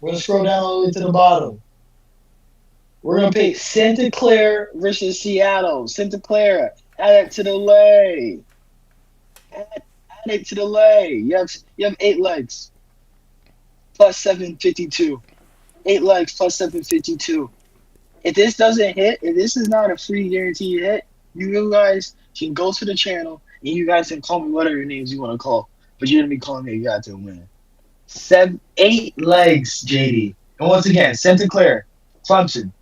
We're gonna scroll down all the way to the bottom. We're gonna pick Santa Clara versus Seattle. Santa Clara. Add it to the lay. Add it to the lay. You have 8 legs plus 752. 8 legs plus 752. If this doesn't hit, if this is not a free guaranteed hit, you guys can go to the channel and you guys can call me whatever names you want to call. But you're gonna be calling me a goddamn winner. 8 legs, JD. And once again, Santa Clara, Clemson,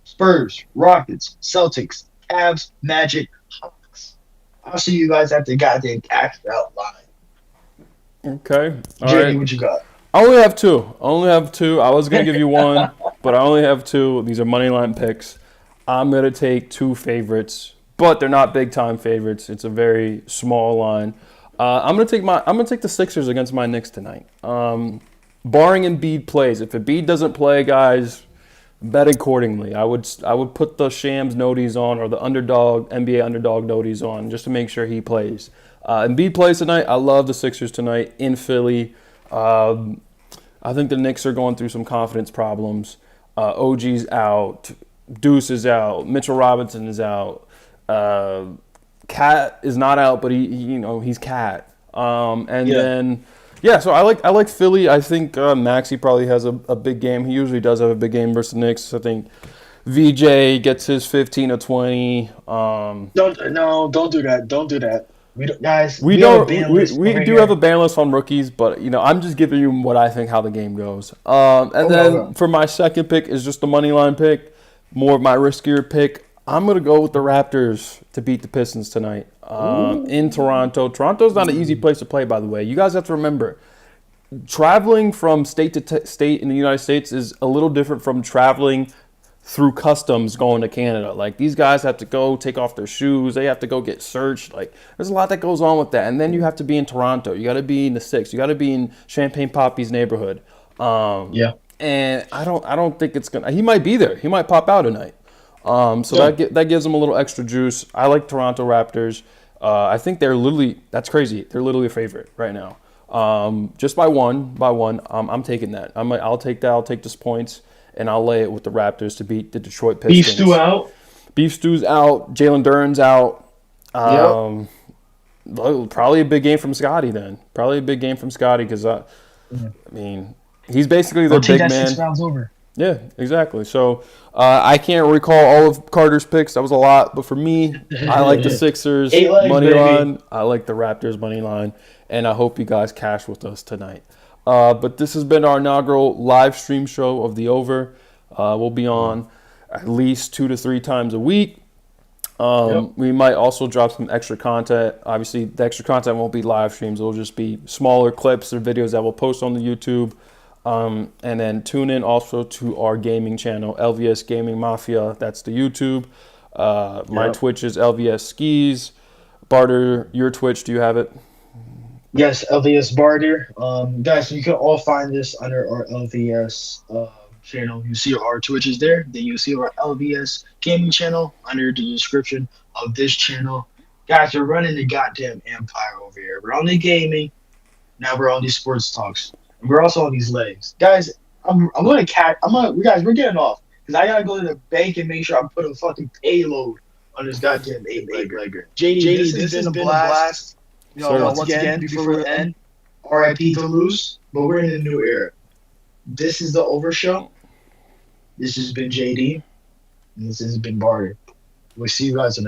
Spurs, Rockets, Celtics, Cavs, Magic, Hawks. I'll see you guys at the goddamn cash out line. Okay. All JD, right. what you got? I only have two. I was gonna give you one, but I only have two. These are money line picks. I'm gonna take two favorites, but they're not big time favorites. It's a very small line. I'm gonna take the Sixers against my Knicks tonight. Barring Embiid plays, if Embiid doesn't play, guys, bet accordingly. I would put the Shams noties on or the underdog NBA underdog noties on just to make sure he plays. Embiid plays tonight. I love the Sixers tonight in Philly. I think the Knicks are going through some confidence problems. OG's out, Deuce is out, Mitchell Robinson is out. Cat is not out, but he's Cat. And Yeah. then yeah, so I like Philly. I think Maxey probably has a big game. He usually does have a big game versus the Knicks. I think VJ gets his 15 or 20. Don't do that. Don't do that. We don't, guys. We We have a don't. ban list We over do have a here. ban list on rookies, but I'm just giving you what I think how the game goes. And Okay, then okay. for my second pick is just the money line pick, more of my riskier pick. I'm gonna go with the Raptors to beat the Pistons tonight in Toronto. Toronto's not an easy place to play, by the way. You guys have to remember, traveling from state to state in the United States is a little different from traveling through customs going to Canada. Like these guys have to go take off their shoes. They have to go get searched. Like there's a lot that goes on with that. And then you have to be in Toronto. You got to be in the six. You got to be in Champagne Poppy's neighborhood. Yeah. And I don't think it's gonna. He might be there. He might pop out tonight. So Yeah. that gives him a little extra juice. I like Toronto Raptors. I think they're literally that's crazy. They're literally a favorite right now. Just by one. I'm taking that. I'll take that. I'll take this points, and I'll lay it with the Raptors to beat the Detroit Beef Pistons. stew out. Beef Stew's out. Jalen Duren's out. Yep. Probably a big game from Scotty then. Probably a big game from Scotty because Yeah. I mean he's basically their Don't take big that man. 6 rounds over. Yeah, exactly. So I can't recall all of Carter's picks. That was a lot, but for me, I like the Sixers 8 legs, money baby. line. I like the Raptors money line, and I hope you guys cash with us tonight. But this has been our inaugural live stream show of the Over. We'll be on at least 2 to 3 times a week. Yep. We might also drop some extra content. Obviously, the extra content won't be live streams. It'll just be smaller clips or videos that we'll post on the YouTube. And then tune in also to our gaming channel, LVS Gaming Mafia. That's the YouTube. My Yep. Twitch is LVS Skis. Barter, your Twitch, do you have it? Yes, LVS Barter. Guys, you can all find this under our LVS channel. You see our Twitch is there. Then you see our LVS gaming channel under the description of this channel. Guys, we're running the goddamn empire over here. We're on the gaming. Now we're on these sports talks. And we're also on these legs. Guys, I'm gonna guys, we're getting off. Because I gotta go to the bank and make sure I put a fucking payload on this goddamn 8-legger. JD, this has been a blast. Sir. Once again, before we end, RIP to lose, but we're in a new era. This is the Over Show. This has been JD, and this has been Barter. We'll see you guys in the